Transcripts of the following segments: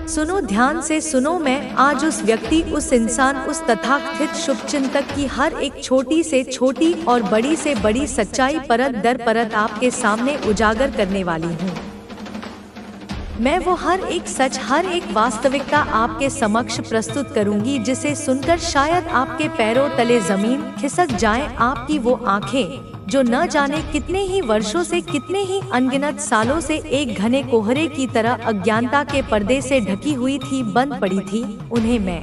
सुनो, ध्यान से सुनो। मैं आज उस व्यक्ति, उस इंसान, उस तथाकथित शुभचिंतक की हर एक छोटी से छोटी और बड़ी से बड़ी सच्चाई परत दर परत आपके सामने उजागर करने वाली हूँ। मैं वो हर एक सच, हर एक वास्तविकता आपके समक्ष प्रस्तुत करूंगी जिसे सुनकर शायद आपके पैरों तले जमीन खिसक जाए। आपकी वो आंखें जो न जाने कितने ही वर्षों से, कितने ही अनगिनत सालों से एक घने कोहरे की तरह अज्ञानता के पर्दे से ढकी हुई थी, बंद पड़ी थी, उन्हें मैं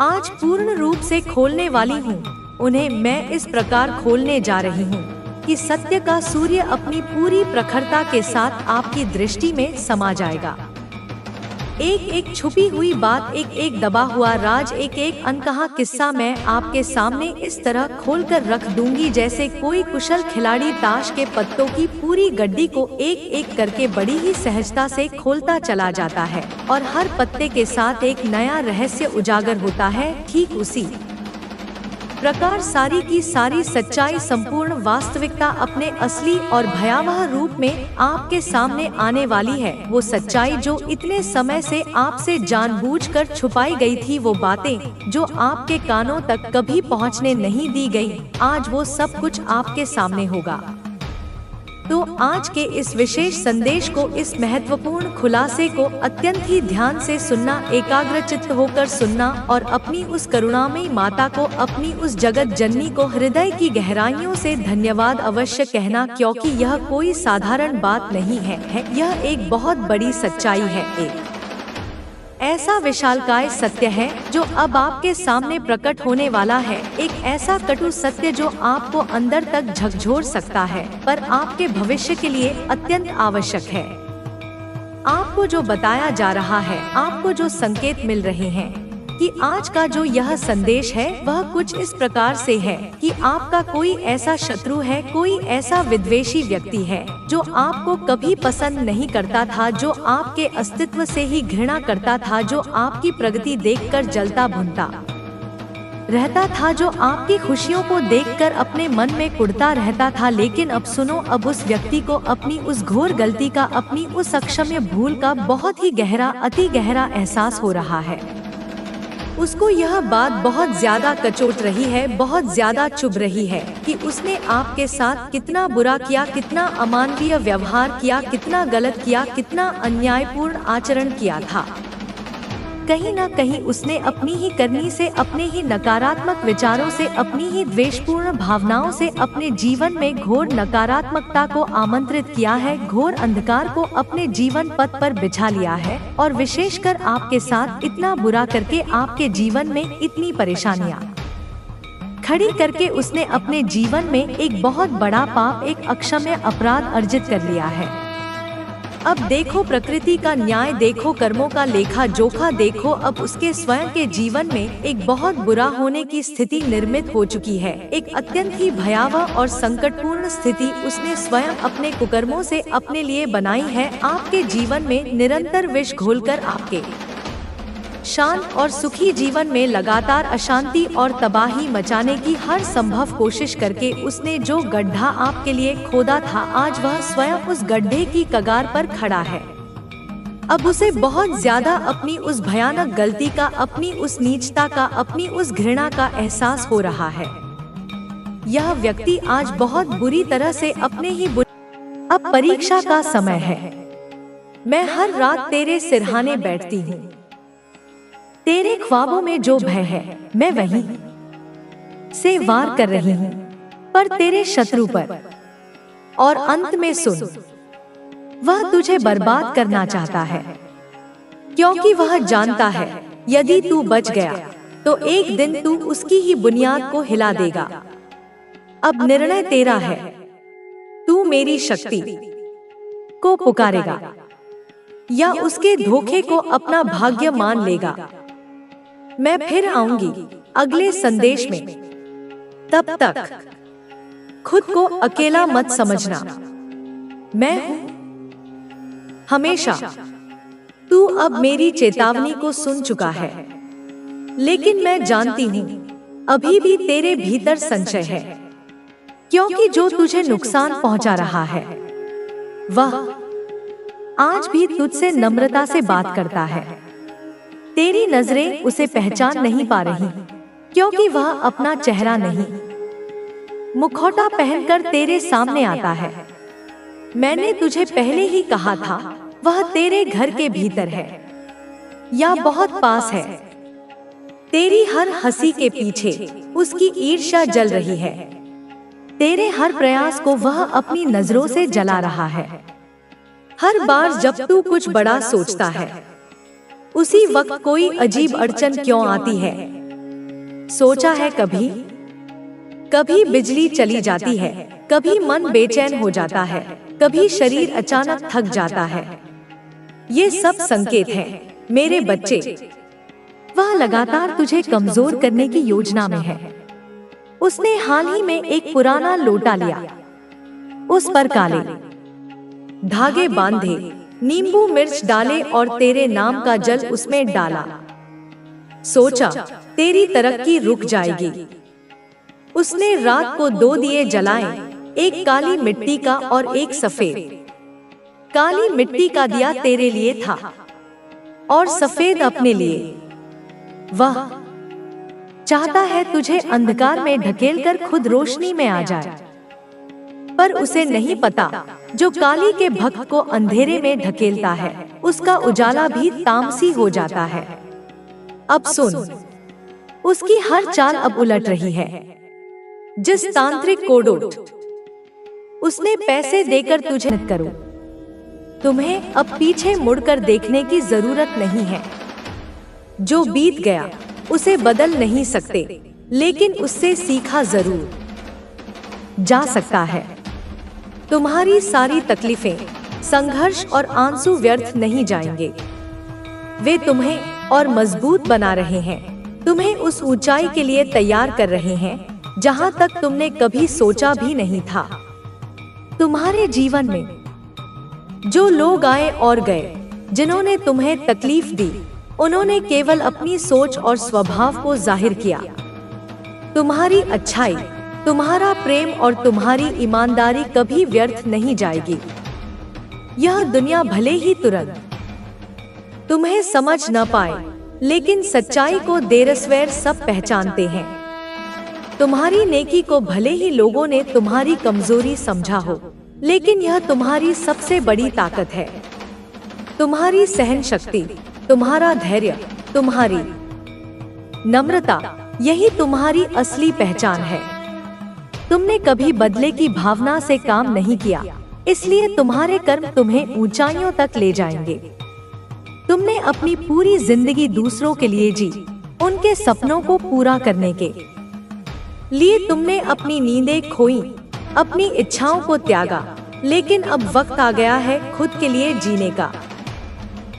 आज पूर्ण रूप से खोलने वाली हूँ। उन्हें मैं इस प्रकार खोलने जा रही हूँ कि सत्य का सूर्य अपनी पूरी प्रखरता के साथ आपकी दृष्टि में समा जाएगा। एक एक छुपी हुई बात, एक एक दबा हुआ राज, एक एक अनकहा किस्सा मैं आपके सामने इस तरह खोलकर रख दूंगी जैसे कोई कुशल खिलाड़ी ताश के पत्तों की पूरी गड्डी को एक एक करके बड़ी ही सहजता से खोलता चला जाता है और हर पत्ते के साथ एक नया रहस्य उजागर होता है। ठीक उसी प्रकार सारी की सारी सच्चाई, संपूर्ण वास्तविकता अपने असली और भयावह रूप में आपके सामने आने वाली है। वो सच्चाई जो इतने समय से आपसे जानबूझकर छुपाई गई थी, वो बातें जो आपके कानों तक कभी पहुंचने नहीं दी गई, आज वो सब कुछ आपके सामने होगा। तो आज के इस विशेष संदेश को, इस महत्वपूर्ण खुलासे को अत्यंत ही ध्यान से सुनना, एकाग्रचित्त होकर सुनना और अपनी उस करुणामयी माता को, अपनी उस जगत जननी को हृदय की गहराइयों से धन्यवाद अवश्य कहना, क्योंकि यह कोई साधारण बात नहीं है। यह एक बहुत बड़ी सच्चाई है, एक ऐसा विशालकाय सत्य है जो अब आपके सामने प्रकट होने वाला है। एक ऐसा कटु सत्य जो आपको अंदर तक झकझोर सकता है, पर आपके भविष्य के लिए अत्यंत आवश्यक है। आपको जो बताया जा रहा है, आपको जो संकेत मिल रहे हैं कि आज का जो यह संदेश है वह कुछ इस प्रकार से है कि आपका कोई ऐसा शत्रु है, कोई ऐसा विद्वेषी व्यक्ति है जो आपको कभी पसंद नहीं करता था, जो आपके अस्तित्व से ही घृणा करता था, जो आपकी प्रगति देखकर जलता भुनता रहता था, जो आपकी खुशियों को देखकर अपने मन में कुढ़ता रहता था। लेकिन अब सुनो, अब उस व्यक्ति को अपनी उस घोर गलती का, अपनी उस अक्षम्य भूल का बहुत ही गहरा, अति गहरा एहसास हो रहा है। उसको यह बात बहुत ज्यादा कचोट रही है, बहुत ज्यादा चुभ रही है कि उसने आपके साथ कितना बुरा किया, कितना अमानवीय व्यवहार किया, कितना गलत किया, कितना अन्यायपूर्ण आचरण किया था। कहीं न कहीं उसने अपनी ही करनी से, अपने ही नकारात्मक विचारों से, अपनी ही द्वेषपूर्ण भावनाओं से अपने जीवन में घोर नकारात्मकता को आमंत्रित किया है, घोर अंधकार को अपने जीवन पथ पर बिछा लिया है और विशेषकर आपके साथ इतना बुरा करके आपके जीवन में इतनी परेशानियां खड़ी करके उसने अपने जीवन में एक बहुत बड़ा पाप, एक अक्षम्य अपराध अर्जित कर लिया है। अब देखो प्रकृति का न्याय, देखो कर्मों का लेखा जोखा, देखो अब उसके स्वयं के जीवन में एक बहुत बुरा होने की स्थिति निर्मित हो चुकी है। एक अत्यंत ही भयावह और संकटपूर्ण स्थिति उसने स्वयं अपने कुकर्मों से अपने लिए बनाई है। आपके जीवन में निरंतर विष घोलकर आपके शांत और सुखी जीवन में लगातार अशांति और तबाही मचाने की हर संभव कोशिश करके उसने जो गड्ढा आपके लिए खोदा था, आज वह स्वयं उस गड्ढे की कगार पर खड़ा है। अब उसे बहुत ज्यादा अपनी उस भयानक गलती का, अपनी उस नीचता का, अपनी उस घृणा का एहसास हो रहा है। यह व्यक्ति आज बहुत बुरी तरह से अपने ही अब परीक्षा का समय है। मैं हर रात तेरे सिरहाने बैठती हूँ। तेरे ख्वाबों में जो भय है, मैं वहीं से वार कर रही हूँ, पर तेरे शत्रु पर। और अंत में सुन, वह तुझे बर्बाद करना चाहता है, क्योंकि वह जानता है यदि तू बच गया तो एक दिन तू उसकी ही बुनियाद को हिला देगा। अब निर्णय तेरा है, तू मेरी शक्ति को पुकारेगा या उसके धोखे को अपना भाग्य मान लेगा। मैं फिर आऊंगी अगले संदेश में। तब तक खुद को अकेला मत समझना। मैं हूं हमेशा। तू अब मेरी चेतावनी को सुन चुका है, लेकिन मैं जानती हूं अभी भी तेरे भीतर संशय है, क्योंकि जो तुझे नुकसान पहुंचा रहा है वह आज भी तुझसे नम्रता से बात करता है। तेरी नजरें उसे पहचान नहीं पा रही, क्योंकि वह अपना चेहरा नहीं, मुखौटा पहनकर तेरे सामने आता है। मैंने तुझे पहले ही कहा था, वह तेरे घर के भीतर है या बहुत पास है। तेरी हर हंसी के पीछे उसकी ईर्ष्या जल रही है। तेरे हर प्रयास को वह अपनी नजरों से जला रहा है। हर बार जब तू कुछ बड़ा सोचता है, उसी वक्त कोई अजीब अड़चन क्यों आती है? सोचा है कभी? कभी बिजली चली जाती है, कभी मन बेचैन हो जाता है, कभी शरीर अचानक थक जाता है। ये सब संकेत हैं, मेरे बच्चे। वह लगातार तुझे कमजोर करने की योजना में है। उसने हाल ही में एक पुराना लोटा लिया, उस पर काले धागे बांधे, नींबू मिर्च डाले और तेरे नाम का जल उसमें डाला। सोचा तेरी तरक्की रुक जाएगी। उसने रात को 2 दिए जलाए, एक काली मिट्टी का और एक सफेद। काली मिट्टी का दिया तेरे लिए था और सफेद अपने लिए। वह चाहता है तुझे अंधकार में ढकेलकर खुद रोशनी में आ जाए, पर उसे नहीं पता, जो काली के भक्त को अंधेरे में ढकेलता है, उसका उजाला भी तामसी हो जाता है। अब सुन, उसकी हर चाल अब उलट रही है। जिस तांत्रिक कोडोट उसने पैसे देकर तुझे करो, तुम्हें अब पीछे मुड़कर देखने की जरूरत नहीं है। जो बीत गया उसे बदल नहीं सकते, लेकिन उससे सीखा जरूर जा सकता है। तुम्हारी सारी तकलीफें, संघर्ष और आंसू व्यर्थ नहीं जाएंगे। वे तुम्हें और मजबूत बना रहे हैं, तुम्हें उस ऊंचाई के लिए तैयार कर रहे हैं जहां तक तुमने कभी सोचा भी नहीं था। तुम्हारे जीवन में जो लोग आए और गए, जिन्होंने तुम्हें तकलीफ दी, उन्होंने केवल अपनी सोच और स्वभाव को जाहिर किया। तुम्हारी अच्छाई, तुम्हारा प्रेम और तुम्हारी ईमानदारी कभी व्यर्थ नहीं जाएगी। यह दुनिया भले ही तुरंत तुम्हें समझ न पाए, लेकिन सच्चाई को देरसवेर सब पहचानते हैं। तुम्हारी नेकी को भले ही लोगों ने तुम्हारी कमजोरी समझा हो, लेकिन यह तुम्हारी सबसे बड़ी ताकत है। तुम्हारी सहन शक्ति, तुम्हारा धैर्य, तुम्हारी नम्रता, यही तुम्हारी असली पहचान है। तुमने कभी बदले की भावना से काम नहीं किया, इसलिए तुम्हारे कर्म तुम्हें ऊंचाइयों तक ले जाएंगे। तुमने अपनी पूरी जिंदगी दूसरों के लिए जी, उनके सपनों को पूरा करने के लिए तुमने अपनी नींदें खोई, अपनी इच्छाओं को त्यागा, लेकिन अब वक्त आ गया है खुद के लिए जीने का।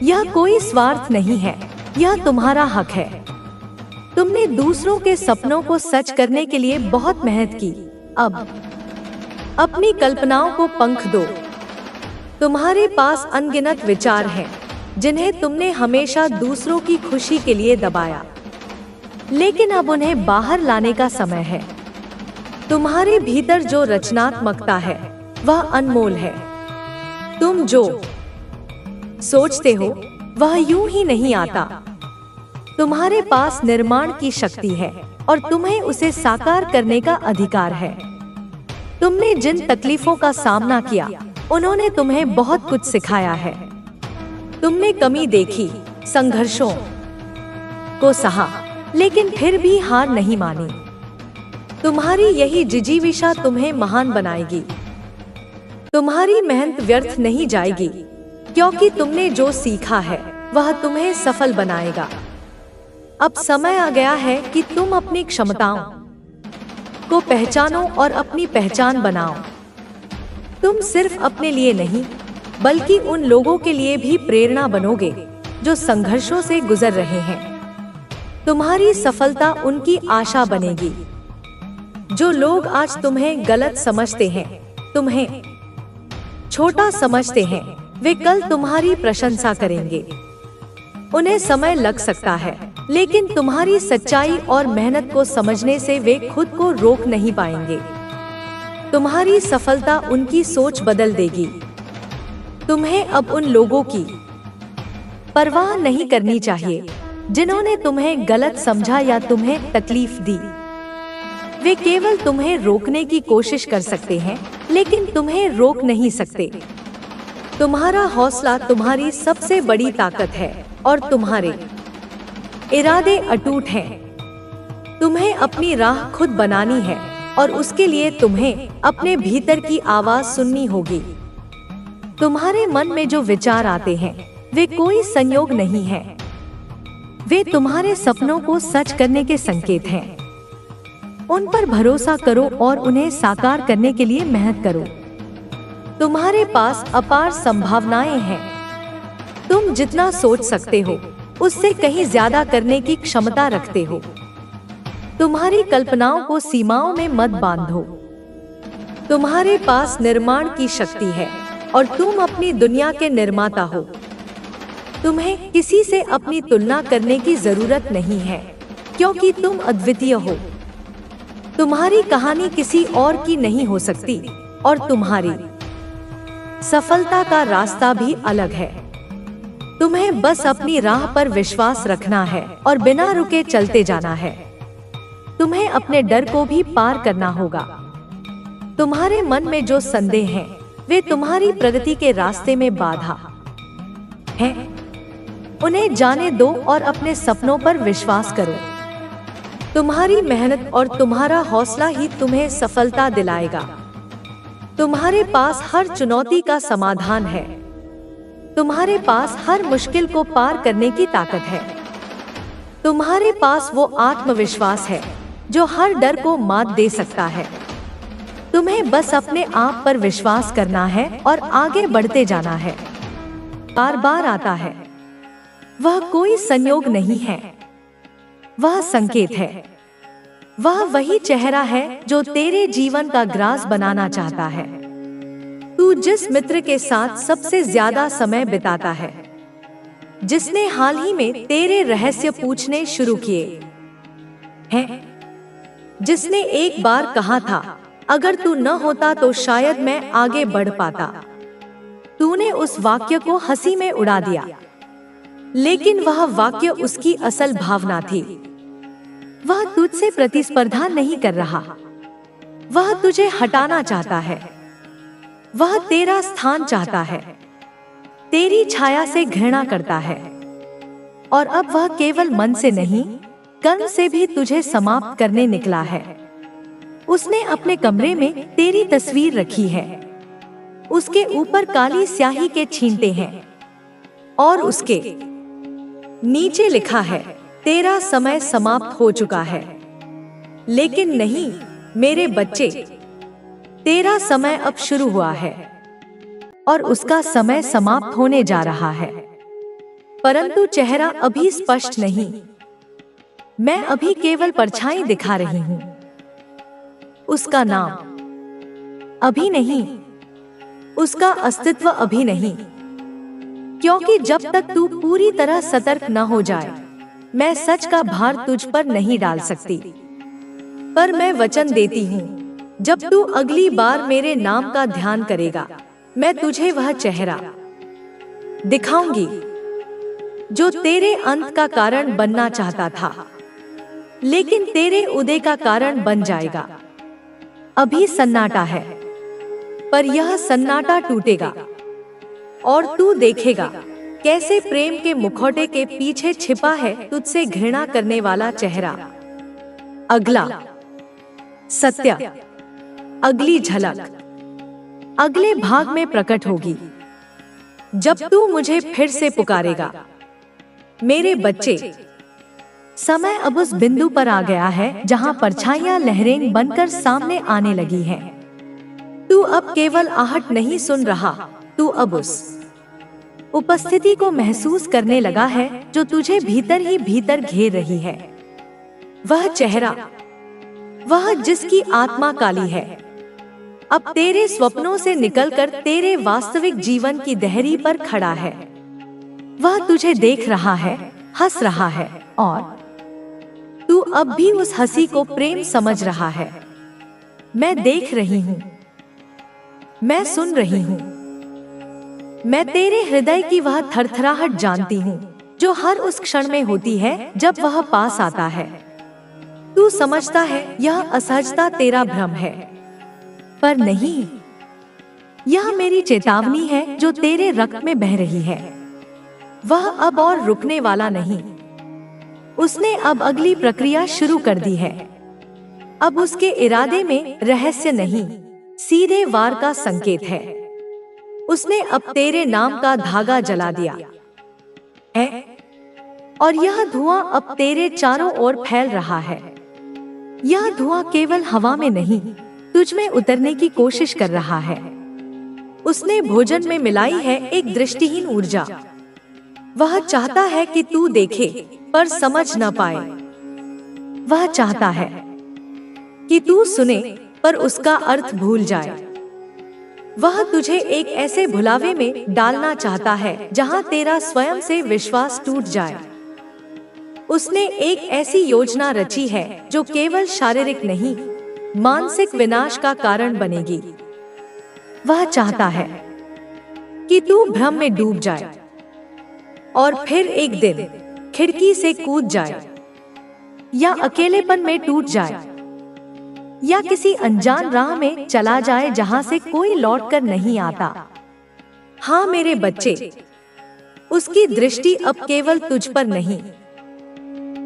यह कोई स्वार्थ नहीं है, यह तुम्हारा हक है। तुमने दूसरों के सपनों को सच करने के लिए बहुत मेहनत की, अब अपनी कल्पनाओं को पंख दो। तुम्हारे पास अनगिनत विचार हैं, जिन्हें तुमने हमेशा दूसरों की खुशी के लिए दबाया, लेकिन अब उन्हें बाहर लाने का समय है। तुम्हारे भीतर जो रचनात्मकता है, वह अनमोल है। तुम जो सोचते हो, वह यूं ही नहीं आता। तुम्हारे पास निर्माण की शक्ति है और तुम्हें उसे साकार करने का अधिकार है। तुमने जिन तकलीफों का सामना किया, उन्होंने तुम्हें बहुत कुछ सिखाया है। तुमने कमी देखी, संघर्षों को सहा, लेकिन फिर भी हार नहीं मानी। तुम्हारी यही जिजीविषा तुम्हें महान बनाएगी। तुम्हारी मेहनत व्यर्थ नहीं जाएगी, क्योंकि तुमने जो सीखा है वह तुम्हें सफल बनाएगा। अब समय आ गया है कि तुम अपनी क्षमताओं को पहचानो और अपनी पहचान बनाओ। तुम सिर्फ अपने लिए नहीं, बल्कि उन लोगों के लिए भी प्रेरणा बनोगे जो संघर्षों से गुजर रहे हैं। तुम्हारी सफलता उनकी आशा बनेगी। जो लोग आज तुम्हें गलत समझते हैं, तुम्हें छोटा समझते हैं, वे कल तुम्हारी प्रशंसा करेंगे। उन्हें समय लग सकता है, लेकिन तुम्हारी सच्चाई और मेहनत को समझने से वे खुद को रोक नहीं पाएंगे। तुम्हारी सफलता उनकी सोच बदल देगी। तुम्हें अब उन लोगों की परवाह नहीं करनी चाहिए जिन्होंने तुम्हें गलत समझा या तुम्हें तकलीफ दी। वे केवल तुम्हें रोकने की कोशिश कर सकते हैं, लेकिन तुम्हें रोक नहीं सकते। तुम्हारा हौसला तुम्हारी सबसे बड़ी ताकत है और तुम्हारे इरादे अटूट हैं। तुम्हें अपनी राह खुद बनानी है और उसके लिए तुम्हें अपने भीतर की आवाज सुननी होगी। तुम्हारे मन में जो विचार आते हैं वे कोई संयोग नहीं है, वे तुम्हारे सपनों को सच करने के संकेत हैं। उन पर भरोसा करो और उन्हें साकार करने के लिए मेहनत करो। तुम्हारे पास अपार संभावनाएं हैं। तुम जितना सोच सकते हो उससे कहीं ज्यादा करने की क्षमता रखते हो। तुम्हारी कल्पनाओं को सीमाओं में मत बांधो। तुम्हारे पास निर्माण की शक्ति है और तुम अपनी दुनिया के निर्माता हो। तुम्हें किसी से अपनी तुलना करने की जरूरत नहीं है, क्योंकि तुम अद्वितीय हो। तुम्हारी कहानी किसी और की नहीं हो सकती और तुम्हारी सफलता का रास्ता भी अलग है। तुम्हें बस अपनी राह पर विश्वास रखना है और बिना रुके चलते जाना है। तुम्हें अपने डर को भी पार करना होगा। तुम्हारे मन में जो संदेह हैं, वे तुम्हारी प्रगति के रास्ते में बाधा हैं। उन्हें जाने दो और अपने सपनों पर विश्वास करो। तुम्हारी मेहनत और तुम्हारा हौसला ही तुम्हें सफलता दिलाएगा। तुम्हारे पास हर चुनौती का समाधान है। तुम्हारे पास हर मुश्किल को पार करने की ताकत है। तुम्हारे पास वो आत्मविश्वास है जो हर डर को मात दे सकता है। तुम्हें बस अपने आप पर विश्वास करना है और आगे बढ़ते जाना है। बार बार आता है, वह कोई संयोग नहीं है, वह संकेत है। वह वही चेहरा है जो तेरे जीवन का ग्रास बनाना चाहता है। तू जिस मित्र के साथ सबसे ज्यादा समय बिताता है, जिसने हाल ही में तेरे रहस्य पूछने शुरू किए हैं, जिसने एक बार कहा था अगर तू न होता तो शायद मैं आगे बढ़ पाता। तूने उस वाक्य को हंसी में उड़ा दिया, लेकिन वह वाक्य उसकी असल भावना थी। वह तुझसे प्रतिस्पर्धा नहीं कर रहा, वह तुझे हटाना चाहता है। वह तेरा स्थान चाहता है, तेरी छाया से घृणा करता है। और अब वह केवल मन से नहीं, कर्म से भी तुझे समाप्त करने निकला है। उसने अपने कमरे में तेरी तस्वीर रखी है। उसके ऊपर काली स्याही के छींटे हैं और उसके नीचे लिखा है तेरा समय समाप्त हो चुका है। लेकिन नहीं मेरे बच्चे, तेरा समय अब शुरू हुआ है और उसका समय समाप्त होने जा रहा है। परंतु चेहरा अभी स्पष्ट नहीं। मैं अभी केवल परछाई दिखा रही हूँ। उसका नाम अभी नहीं, उसका अस्तित्व अभी नहीं। क्योंकि जब तक तू पूरी तरह सतर्क न हो जाए, मैं सच का भार तुझ पर नहीं डाल सकती। पर मैं वचन देती हूँ, जब तू अगली बार मेरे नाम का ध्यान करेगा, मैं तुझे वह चेहरा दिखाऊंगी जो तेरे अंत का कारण बनना चाहता था, लेकिन तेरे उदय का कारण बन जाएगा। अभी सन्नाटा है, पर यह सन्नाटा टूटेगा और तू देखेगा कैसे प्रेम के मुखौटे के पीछे छिपा है तुझसे घृणा करने वाला चेहरा। अगला सत्य, अगली झलक अगले भाग में प्रकट होगी, जब तू मुझे फिर से पुकारेगा। मेरे बच्चे, समय अब उस बिंदु पर आ गया है जहां परछाइयां लहरें बनकर सामने आने लगी हैं। तू अब केवल आहट नहीं सुन रहा, तू अब उस उपस्थिति को महसूस करने लगा है जो तुझे भीतर ही भीतर घेर रही है। वह चेहरा, वह जिसकी आत्मा काली है, अब तेरे स्वप्नों से निकलकर तेरे वास्तविक जीवन की दहरी पर खड़ा है। वह तुझे देख रहा है, हंस रहा है और तू अब भी उस हंसी को प्रेम समझ रहा है। मैं देख रही हूँ, मैं सुन रही हूँ, मैं तेरे हृदय की वह थरथराहट जानती हूँ जो हर उस क्षण में होती है जब वह पास आता है। तू समझता है यह असहजता तेरा भ्रम है, पर नहीं, यह मेरी चेतावनी है जो तेरे रक्त में बह रही है। वह अब और रुकने वाला नहीं। उसने अब अगली प्रक्रिया शुरू कर दी है। अब उसके इरादे में रहस्य नहीं, सीधे वार का संकेत है। उसने अब तेरे नाम का धागा जला दिया है और यह धुआं अब तेरे चारों ओर फैल रहा है। यह धुआं केवल हवा में नहीं, तुझ में उतरने की कोशिश कर रहा है। उसने भोजन में मिलाई है एक दृष्टिहीन ऊर्जा। वह चाहता है कि तू देखे पर समझ न पाए। वह चाहता है कि तू सुने पर उसका अर्थ भूल जाए। वह तुझे एक ऐसे भुलावे में डालना चाहता है जहां तेरा स्वयं से विश्वास टूट जाए। उसने एक ऐसी योजना रची है जो केवल शारीरिक नहीं, मानसिक विनाश का कारण बनेगी। वह चाहता है कि तू भ्रम में डूब जाए और फिर एक दिन खिड़की से कूद जाए, या अकेलेपन में टूट जाए, या किसी अनजान राह में चला जाए जहां से कोई लौटकर नहीं आता। हाँ मेरे बच्चे, उसकी दृष्टि अब केवल तुझ पर नहीं,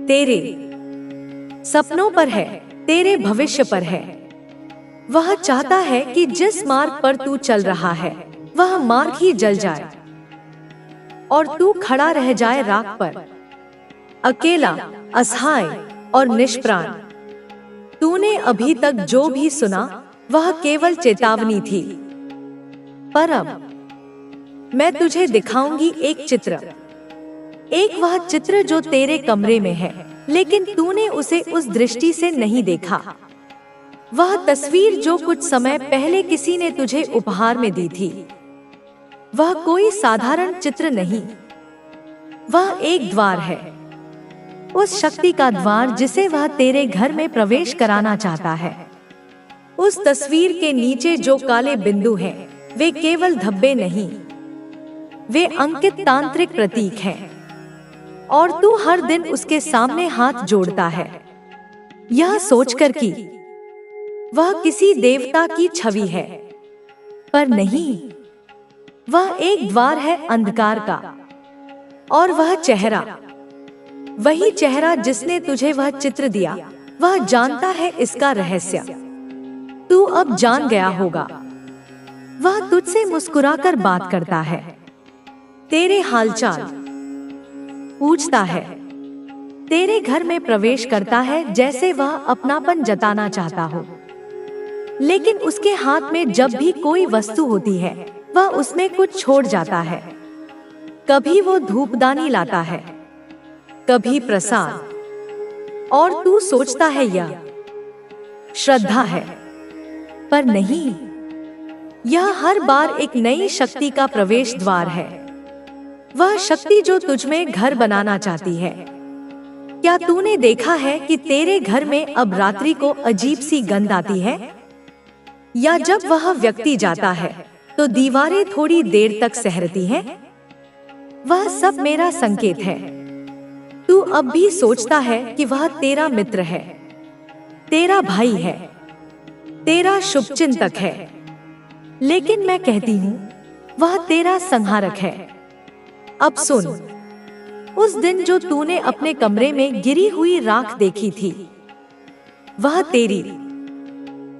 तेरे सपनों पर है, तेरे भविष्य पर है। वह चाहता है कि जिस मार्ग पर तू चल रहा है वह मार्ग ही जल जाए और तू खड़ा रह जाए राख पर, अकेला, असहाय और निष्प्राण। तूने अभी तक जो भी सुना वह केवल चेतावनी थी, पर अब मैं तुझे दिखाऊंगी एक चित्र। एक वह चित्र जो तेरे कमरे में है, लेकिन तूने उसे उस दृष्टि से नहीं देखा। वह तस्वीर जो कुछ समय पहले किसी ने तुझे उपहार में दी थी। वह कोई साधारण चित्र नहीं, वह एक द्वार है, उस शक्ति का द्वार जिसे वह तेरे घर में प्रवेश कराना चाहता है। उस तस्वीर के नीचे जो काले बिंदु हैं, वे केवल धब्बे नहीं, वे अंकित तांत्रिक प्रतीक हैं। और तू हर दिन उसके सामने हाथ जोड़ता है, यह सोचकर कि वह किसी देवता की छवि है, पर नहीं, वह एक द्वार है अंधकार का। और वह चेहरा, वही चेहरा जिसने तुझे वह चित्र दिया, वह जानता है इसका रहस्य। तू अब जान गया होगा। वह तुझसे मुस्कुराकर बात करता है, तेरे हालचाल पूछता है, तेरे घर में प्रवेश करता है जैसे वह अपनापन जताना चाहता हो। लेकिन उसके हाथ में जब भी कोई वस्तु होती है वह उसमें कुछ छोड़ जाता है। कभी वो धूपदानी लाता है, कभी प्रसाद, और तू सोचता है यह श्रद्धा है, पर नहीं, यह हर बार एक नई शक्ति का प्रवेश द्वार है। वह शक्ति जो तुझमें घर बनाना चाहती है। क्या तूने देखा है कि तेरे घर में अब रात्रि को अजीब सी गंध आती है, या जब वह व्यक्ति जाता है तो दीवारें थोड़ी देर तक सहरती हैं? वह सब मेरा संकेत है। तू अब भी सोचता है कि वह तेरा मित्र है, तेरा भाई है, तेरा शुभचिंतक है, लेकिन मैं कहती हूँ वह तेरा संहारक है। अब सुन, उस दिन जो तूने अपने कमरे में गिरी हुई राख देखी थी, वह तेरी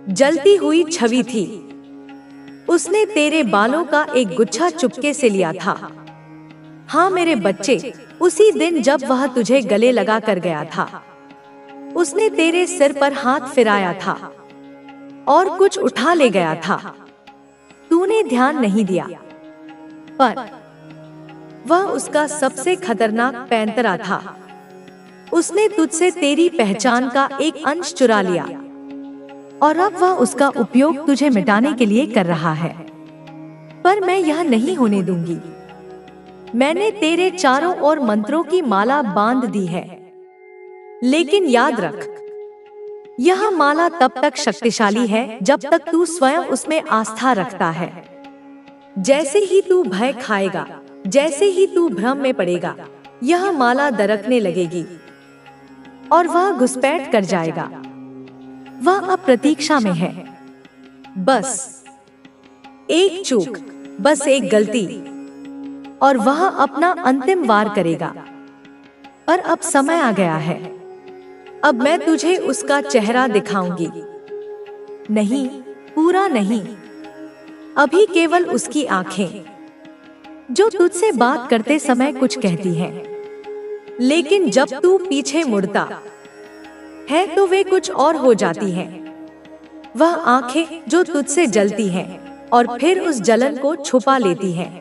जलती हुई छवि थी। उसने तेरे बालों का एक गुच्छा चुपके से लिया था। हाँ मेरे बच्चे, उसी दिन जब वह तुझे गले लगा कर गया था, उसने तेरे सिर पर हाथ फिराया था और कुछ उठा ले गया था। तूने ध्यान नहीं दिया, पर वह उसका सबसे खतरनाक पैंतरा था। उसने तुझसे तेरी पहचान का एक अंश चुरा लिया और अब वह उसका उपयोग तुझे मिटाने के लिए कर रहा है। पर मैं यह नहीं होने दूंगी। मैंने तेरे चारों ओर मंत्रों की माला बांध दी है, लेकिन याद रख, यह माला तब तक शक्तिशाली है जब तक तू स्वयं उसमें आस्था रखता है। जैसे ही तू भय खाएगा, जैसे ही तू भ्रम में पड़ेगा, यह माला दरकने लगेगी और वह घुसपैठ कर जाएगा। वह अब प्रतीक्षा में है। बस एक चूक, बस एक गलती, और वह अपना अंतिम वार करेगा। पर अब समय आ गया है। अब मैं तुझे उसका चेहरा दिखाऊंगी। नहीं, पूरा नहीं, अभी केवल उसकी आंखें, जो तुझसे बात करते समय कुछ कहती हैं, लेकिन जब तू पीछे मुड़ता है तो वे कुछ और हो जाती हैं। वह आंखें जो तुझसे जलती हैं और फिर उस जलन को छुपा लेती हैं।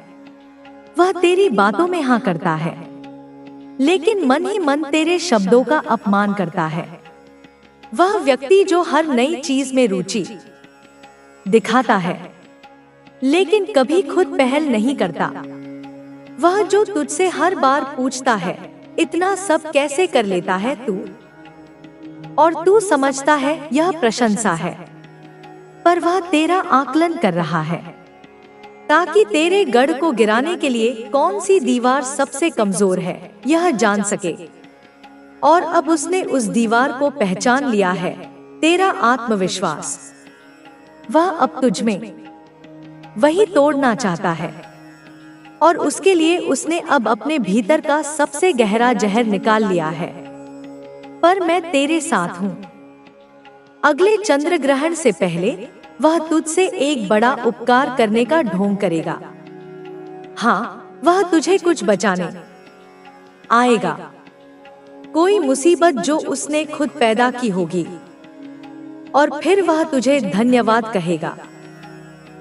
वह तेरी बातों में हाँ करता है, लेकिन मन ही मन तेरे शब्दों का अपमान करता है। वह व्यक्ति जो हर नई चीज में रुचि दिखाता है, लेकिन कभी खुद पहल नहीं करता। वह जो तुझसे हर बार पूछता है, इतना सब कैसे कर लेता है तू, और तू समझता है यह प्रशंसा है, पर वह तेरा आकलन कर रहा है ताकि तेरे गढ़ को गिराने के लिए कौन सी दीवार सबसे कमजोर है यह जान सके। और अब उसने उस दीवार को पहचान लिया है, तेरा आत्मविश्वास। वह अब तुझ में वही तोड़ना चाहता है, और उसके लिए उसने अब अपने भीतर का सबसे गहरा जहर निकाल लिया है। पर मैं तेरे साथ हूँ। अगले चंद्र ग्रहण से पहले वह तुझसे एक बड़ा उपकार करने का ढोंग करेगा। हाँ, वह तुझे कुछ बचाने आएगा। कोई मुसीबत जो उसने खुद पैदा की होगी, और फिर वह तुझे धन्यवाद कहेगा।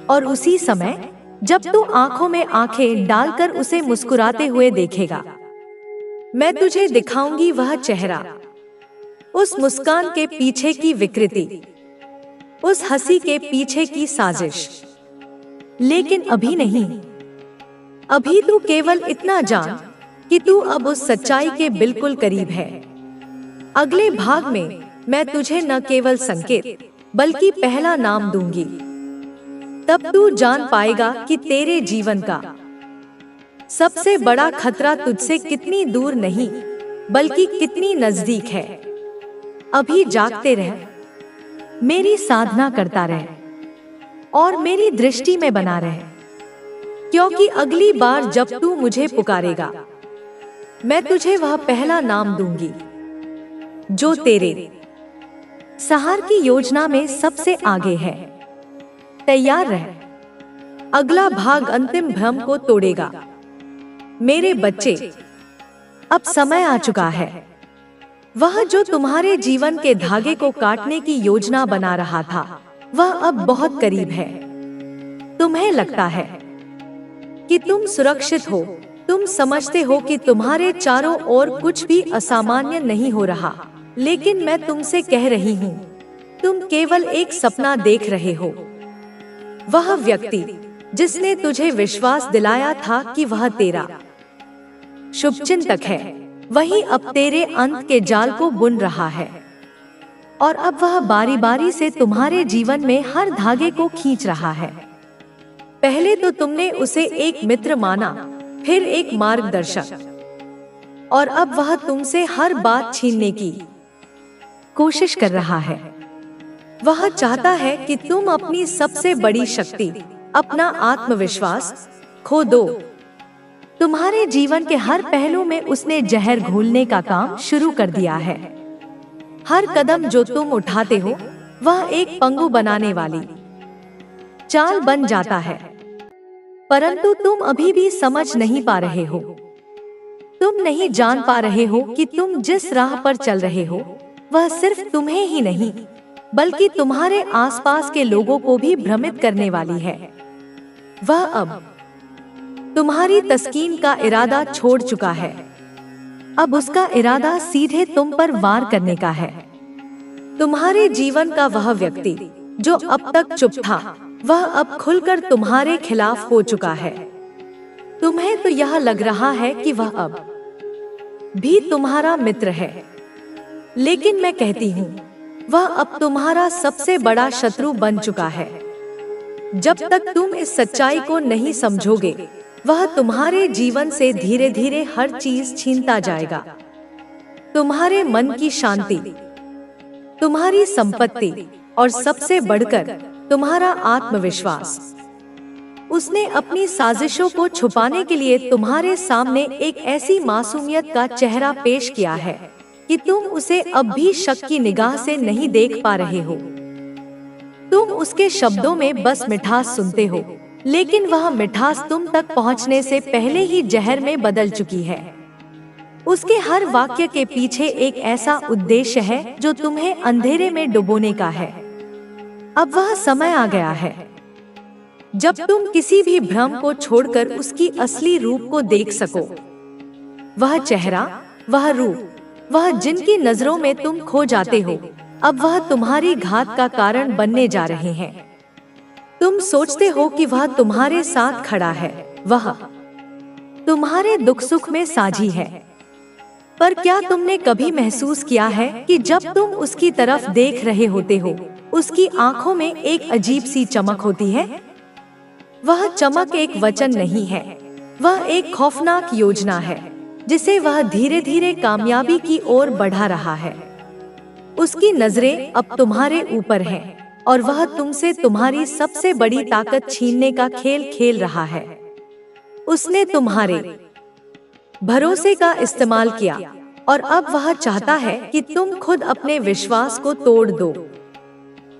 और उसी समय जब तू आंखों में आंखें डालकर उसे मुस्कुराते हुए देखेगा, मैं तुझे दिखाऊंगी वह चेहरा, उस मुस्कान के पीछे की विकृति, उस हंसी के पीछे की साजिश। लेकिन अभी नहीं। अभी तू केवल इतना जान कि तू अब उस सच्चाई के बिल्कुल करीब है। अगले भाग में मैं तुझे न केवल संकेत बल्कि पहला नाम दूंगी। तब तू जान पाएगा कि तेरे जीवन का सबसे बड़ा खतरा तुझसे कितनी दूर नहीं बल्कि कितनी नजदीक है। अभी जागते रह, मेरी साधना करता रह और मेरी दृष्टि में बना रह, क्योंकि अगली बार जब तू मुझे पुकारेगा, मैं तुझे वह पहला नाम दूंगी जो तेरे सहार की योजना में सबसे आगे है। तैयार रह, अगला भाग अंतिम भ्रम को तोड़ेगा। मेरे बच्चे, अब समय आ चुका है। वह जो तुम्हारे जीवन के धागे को काटने की योजना बना रहा था, वह अब बहुत करीब है। तुम्हें लगता है कि तुम सुरक्षित हो, तुम समझते हो कि तुम्हारे चारों ओर कुछ भी असामान्य नहीं हो रहा, लेकिन मैं तुमसे कह रही हूँ, तुम केवल एक सपना देख रहे हो। वह व्यक्ति जिसने तुझे विश्वास दिलाया था कि वह तेरा शुभचिंतक है, वही अब तेरे अंत के जाल को बुन रहा है। और अब वह बारी बारी से तुम्हारे जीवन में हर धागे को खींच रहा है। पहले तो तुमने उसे एक मित्र माना, फिर एक मार्गदर्शक, और अब वह तुमसे हर बात छीनने की कोशिश कर रहा है। वह चाहता है कि तुम अपनी सबसे बड़ी शक्ति, अपना आत्मविश्वास खो दो। तुम्हारे जीवन के हर पहलू में उसने जहर घोलने का काम शुरू कर दिया है। हर कदम जो तुम उठाते हो, वह एक पंगु बनाने वाली चाल बन जाता है, परंतु तुम अभी भी समझ नहीं पा रहे हो। तुम नहीं जान पा रहे हो कि तुम जिस राह पर चल रहे हो, वह सिर्फ तुम्हें ही नहीं बल्कि तुम्हारे आसपास के लोगों को भी भ्रमित करने वाली है। वह अब तुम्हारी तस्कीन का इरादा छोड़ चुका है। अब उसका इरादा सीधे तुम पर वार करने का है। तुम्हारे जीवन का वह व्यक्ति जो अब तक चुप था, वह अब खुलकर तुम्हारे खिलाफ हो चुका है। तुम्हें तो यह लग रहा है कि वह अब भी तुम्हारा मित्र है, लेकिन मैं कहती हूँ, वह अब तुम्हारा सबसे बड़ा शत्रु बन चुका है। जब तक तुम इस सच्चाई को नहीं समझोगे, वह तुम्हारे जीवन से धीरे धीरे हर चीज छीनता जाएगा। तुम्हारे मन की शांति, तुम्हारी संपत्ति और सबसे बढ़कर तुम्हारा आत्मविश्वास। उसने अपनी साजिशों को छुपाने के लिए तुम्हारे सामने एक ऐसी मासूमियत का चेहरा पेश किया है कि तुम उसे अब भी शक की निगाह से नहीं देख पा रहे हो। तुम उसके शब्दों में बस मिठास सुनते हो, लेकिन वह मिठास तुम तक पहुंचने से पहले ही जहर में बदल चुकी है। उसके हर वाक्य के पीछे एक ऐसा उद्देश्य है जो तुम्हें अंधेरे में डुबोने का है। अब वह समय आ गया है जब तुम किसी भी भ्रम को छोड़कर उसकी असली रूप को देख सको। वह चेहरा, वह रूप, वह जिनकी नजरों में तुम खो जाते हो, अब वह तुम्हारी घात का कारण बनने जा रहे हैं। तुम सोचते हो कि वह तुम्हारे साथ खड़ा है, वह तुम्हारे दुख सुख में साझी है, पर क्या तुमने कभी महसूस किया है कि जब तुम उसकी तरफ देख रहे होते हो, उसकी आंखों में एक अजीब सी चमक होती है? वह चमक एक वचन नहीं है, वह एक खौफनाक योजना है जिसे वह धीरे धीरे कामयाबी की ओर बढ़ा रहा है। उसकी नजरें अब तुम्हारे ऊपर हैं और वह तुमसे तुम्हारी सबसे बड़ी ताकत छीनने का खेल खेल रहा है। उसने तुम्हारे भरोसे का इस्तेमाल किया और अब वह चाहता है कि तुम खुद अपने विश्वास को तोड़ दो।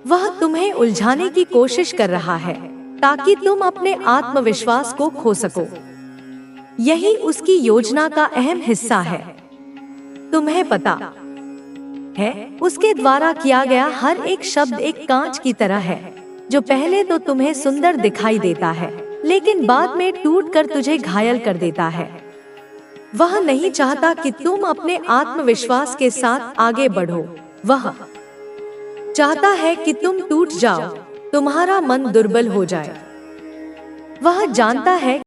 वह तुम्हें उलझाने की कोशिश कर रहा है ताकि तुम अपने आत्मविश्वास को खो सको। यही उसकी योजना का अहम हिस्सा है। तुम्हें पता है, उसके द्वारा किया गया हर एक शब्द एक कांच की तरह है, जो पहले तो तुम्हें सुंदर दिखाई देता है, लेकिन बाद में टूटकर तुझे घायल कर देता है। वह नहीं चाहता कि तुम अपने आत्मविश्वास के साथ आगे बढ़ो। वह चाहता है कि तुम टूट जाओ, तुम्हारा मन दुर्बल हो जाए। वह जानता है